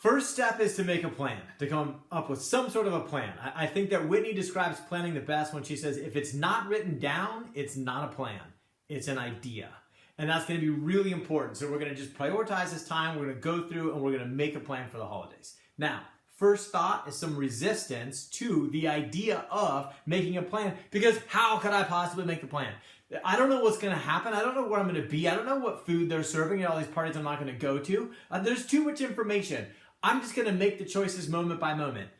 First step is to make a plan, to come up with some sort of a plan. I think that Whitney describes planning the best when she says, if it's not written down, it's not a plan. It's an idea. And that's going to be really important. So we're going to just prioritize this time. We're going to go through and we're going to make a plan for the holidays. Now, first thought is some resistance to the idea of making a plan, because how could I possibly make a plan? I don't know what's going to happen. I don't know where I'm going to be. I don't know what food they're serving at all these parties I'm not going to go to. There's too much information. I'm just going to make the choices moment by moment.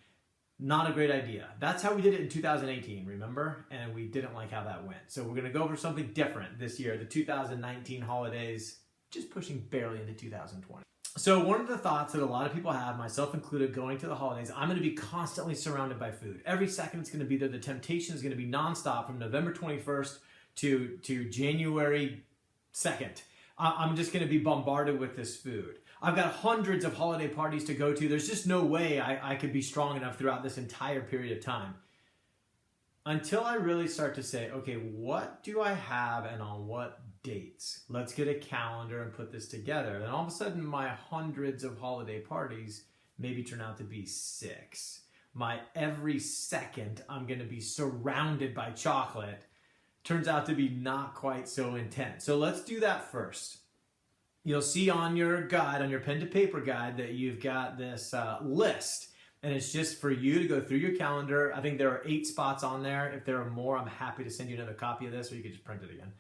Not a great idea. That's how we did it in 2018, remember? And we didn't like how that went. So we're going to go for something different this year. The 2019 holidays, just pushing barely into 2020. So one of the thoughts that a lot of people have, myself included, going to the holidays, I'm going to be constantly surrounded by food. Every second it's going to be there. The temptation is going to be nonstop from November 21st to January 2nd. I'm just going to be bombarded with this food. I've got hundreds of holiday parties to go to. There's just no way I could be strong enough throughout this entire period of time. Until I really start to say, okay, what do I have and on what dates? Let's get a calendar and put this together. And all of a sudden, my hundreds of holiday parties maybe turn out to be 6. My every second I'm going to be surrounded by chocolate turns out to be not quite so intense. So let's do that first. You'll see on your guide, on your pen to paper guide, that you've got this list, and it's just for you to go through your calendar. I think there are 8 spots on there. If there are more, I'm happy to send you another copy of this, or you can just print it again.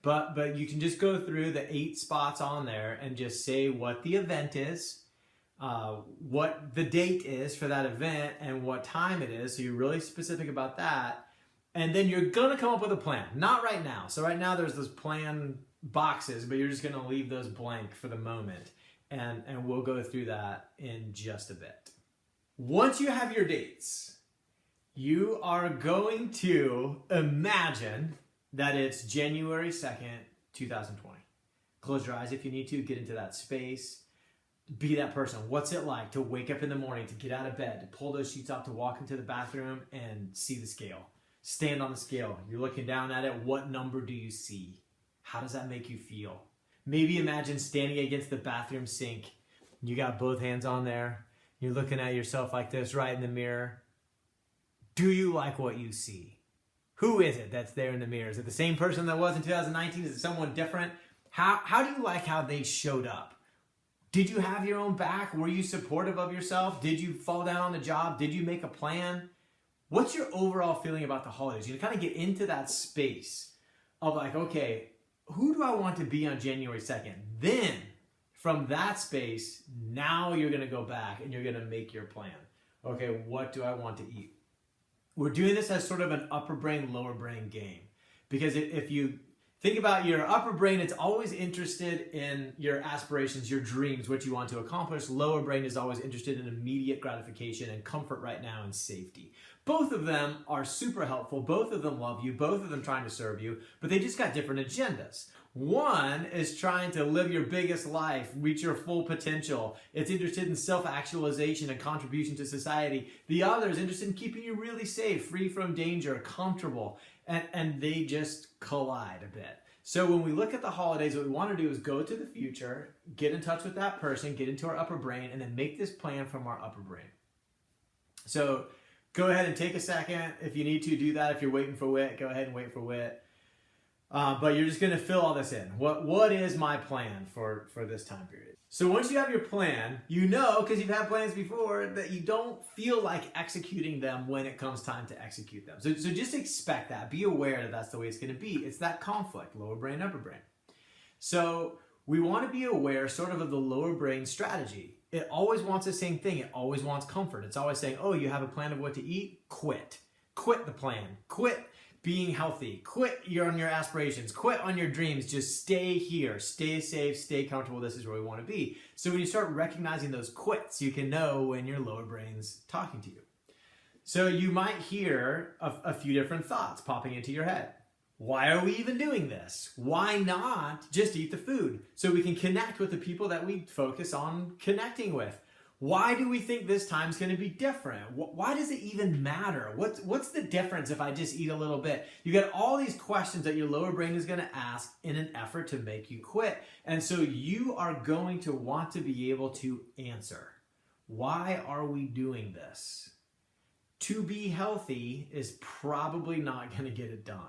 But you can just go through the 8 spots on there and just say what the event is, what the date is for that event, and what time it is. So you're really specific about that. And then you're going to come up with a plan. Not right now. So right now there's those plan boxes, but you're just going to leave those blank for the moment. And we'll go through that in just a bit. Once you have your dates, you are going to imagine that it's January 2nd, 2020. Close your eyes if you need to. Get into that space. Be that person. What's it like to wake up in the morning, to get out of bed, to pull those sheets off, to walk into the bathroom and see the scale? Stand on the scale. You're looking down at it. What number do you see? How does that make you feel? Maybe imagine standing against the bathroom sink. You got both hands on there. You're looking at yourself like this right in the mirror. Do you like what you see? Who is it that's there in the mirror? Is it the same person that was in 2019? Is it someone different? How do you like how they showed up? Did you have your own back? Were you supportive of yourself? Did you fall down on the job? Did you make a plan? What's your overall feeling about the holidays? You kind of get into that space of like, okay, who do I want to be on January 2nd? Then from that space, now you're going to go back and you're going to make your plan. Okay, what do I want to eat? We're doing this as sort of an upper brain, lower brain game. Because if you think about your upper brain, it's always interested in your aspirations, your dreams, what you want to accomplish. Lower brain is always interested in immediate gratification and comfort right now and safety. Both of them are super helpful. Both of them love you. Both of them trying to serve you, but they just got different agendas. One is trying to live your biggest life, reach your full potential. It's interested in self-actualization and contribution to society. The other is interested in keeping you really safe, free from danger, comfortable, and they just collide a bit. So when we look at the holidays, what we want to do is go to the future, get in touch with that person, get into our upper brain, and then make this plan from our upper brain. So go ahead and take a second. If you need to do that, if you're waiting for Whit, go ahead and wait for Whit. But you're just going to fill all this in. What is my plan for this time period? So once you have your plan, you know, because you've had plans before, that you don't feel like executing them when it comes time to execute them. So just expect that. Be aware that that's the way it's going to be. It's that conflict, lower brain, upper brain. So we want to be aware sort of the lower brain strategy. It always wants the same thing. It always wants comfort. It's always saying, oh, you have a plan of what to eat? Quit. Quit the plan. Quit being healthy. Quit on your aspirations. Quit on your dreams. Just stay here. Stay safe. Stay comfortable. This is where we want to be. So when you start recognizing those quits, you can know when your lower brain's talking to you. So you might hear a few different thoughts popping into your head. Why are we even doing this? Why not just eat the food so we can connect with the people that we focus on connecting with? Why do we think this time's going to be different? Why does it even matter? What's the difference if I just eat a little bit? You got all these questions that your lower brain is going to ask in an effort to make you quit. And so you are going to want to be able to answer. Why are we doing this? To be healthy is probably not going to get it done.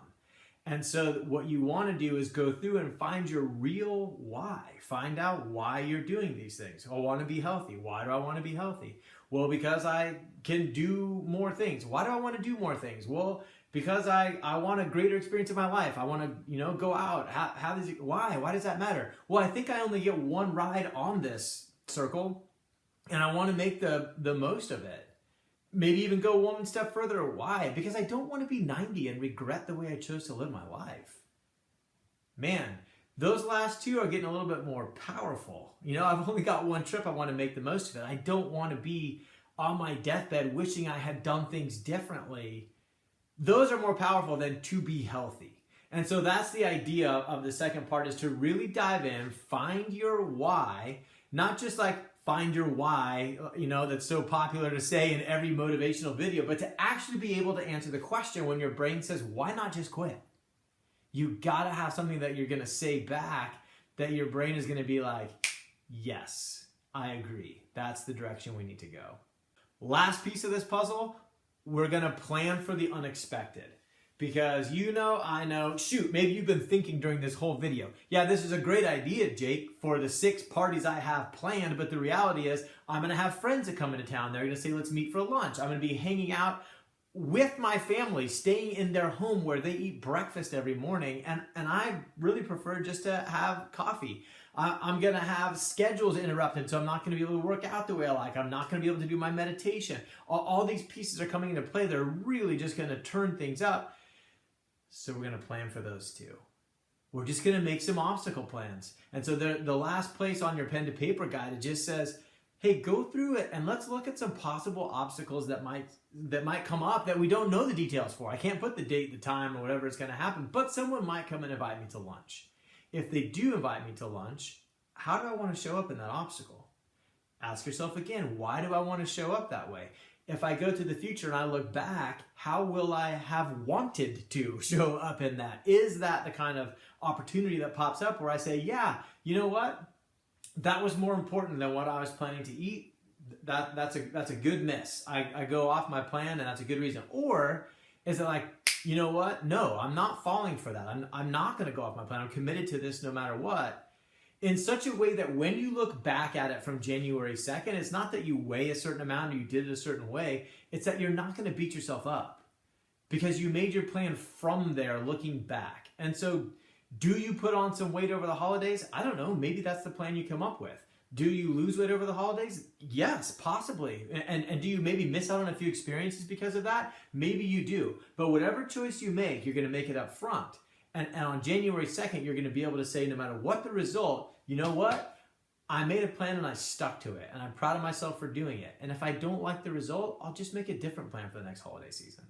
And so what you want to do is go through and find your real why. Find out why you're doing these things. I want to be healthy. Why do I want to be healthy? Well, because I can do more things. Why do I want to do more things? Well, because I want a greater experience in my life. I want to, go out. Why? Why does that matter? Well, I think I only get one ride on this circle, and I want to make the most of it. Maybe even go one step further. Why? Because I don't want to be 90 and regret the way I chose to live my life. Man, those last two are getting a little bit more powerful. I've only got one trip. I want to make the most of it. I don't want to be on my deathbed wishing I had done things differently. Those are more powerful than to be healthy. And so that's the idea of the second part, is to really dive in, find your why, not just like find your why, that's so popular to say in every motivational video, but to actually be able to answer the question when your brain says, why not just quit? You gotta have something that you're gonna say back that your brain is gonna be like, yes, I agree. That's the direction we need to go. Last piece of this puzzle, we're gonna plan for the unexpected. Because I know, shoot, maybe you've been thinking during this whole video, yeah, this is a great idea, Jake, for the 6 parties I have planned, but the reality is I'm going to have friends that come into town. They're going to say, let's meet for lunch. I'm going to be hanging out with my family, staying in their home where they eat breakfast every morning, and I really prefer just to have coffee. I'm going to have schedules interrupted, so I'm not going to be able to work out the way I like. I'm not going to be able to do my meditation. All these pieces are coming into play. They're really just going to turn things up. So we're going to plan for those too. We're just going to make some obstacle plans. And so the last place on your pen to paper guide, it just says, hey, go through it and let's look at some possible obstacles that might come up that we don't know the details for. I can't put the date, the time, or whatever is going to happen, but someone might come and invite me to lunch. If they do invite me to lunch, how do I want to show up in that obstacle? Ask yourself again, why do I want to show up that way? If I go to the future and I look back, how will I have wanted to show up in that? Is that the kind of opportunity that pops up where I say, yeah, you know what? That was more important than what I was planning to eat. That's a good miss. I go off my plan and that's a good reason. Or is it like, you know what? No, I'm not falling for that. I'm not going to go off my plan. I'm committed to this no matter what. In such a way that when you look back at it from January 2nd, it's not that you weigh a certain amount or you did it a certain way. It's that you're not going to beat yourself up because you made your plan from there looking back. And so do you put on some weight over the holidays? I don't know. Maybe that's the plan you come up with. Do you lose weight over the holidays? Yes, possibly. And do you maybe miss out on a few experiences because of that? Maybe you do. But whatever choice you make, you're going to make it up front. And on January 2nd, you're going to be able to say, no matter what the result, you know what? I made a plan and I stuck to it. And I'm proud of myself for doing it. And if I don't like the result, I'll just make a different plan for the next holiday season.